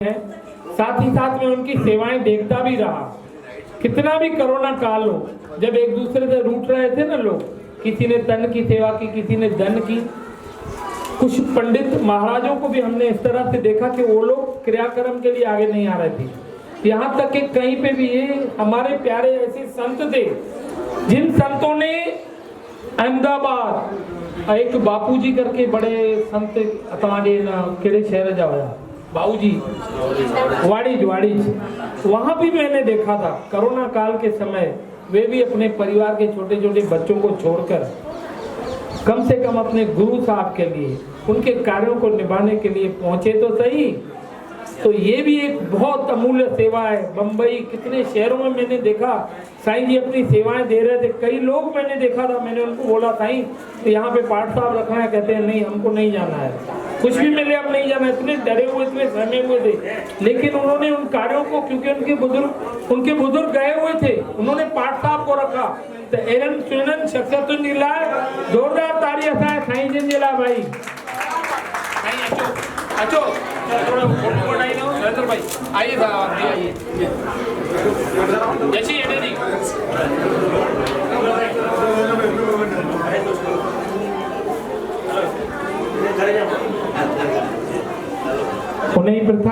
है, साथ ही साथ में उनकी सेवाएं देखता भी रहा। कितना भी कोरोना काल हो, जब एक दूसरे से रूठ रहे थे ना लोग, किसी ने तन की सेवा की, किसी ने धन की। कुछ पंडित महाराजों को भी हमने इस तरह से देखा कि वो लोग क्रियाक्रम के लिए आगे नहीं आ रहे थे। यहाँ तक कि कहीं पे भी ये हमारे प्यारे ऐसे संत थे जिन संतों ने अहमदाबाद एक बापूजी करके बड़े संत अताजे केड़े शहर जाओ बाबूजी वाड़ीज वहां भी मैंने देखा था कोरोना काल के समय वे भी अपने परिवार के छोटे छोटे बच्चों को छोड़कर कम से कम अपने गुरु साहब के लिए उनके कार्यों को निभाने के लिए पहुंचे तो सही। तो ये भी एक बहुत अमूल्य सेवा है। बम्बई कितने शहरों में मैंने देखा साईं जी अपनी सेवाएं दे रहे थे। कई लोग मैंने देखा था, मैंने उनको बोला साईं तो यहाँ पे पाठ साहब रखना है, कहते हैं नहीं हमको नहीं जाना है, कुछ भी मिले अब नहीं जाना। इतने डरे हुए इतने सहमे हुए थे, लेकिन उन्होंने उन कार्यों को, क्योंकि उनके बुजुर्ग गए हुए थे, उन्होंने पाठ साहब को रखा। तो एरन सुनन शख्सियतुन जी लाइ जोरदार ताड़ी असांजे साईं जिन जे लाइ भाई। अचो थोड़ा फोटो बनाई लो नरेंद्र भाई, आइए साहब आइए जैसी एडे नहीं उन्हें प्रथा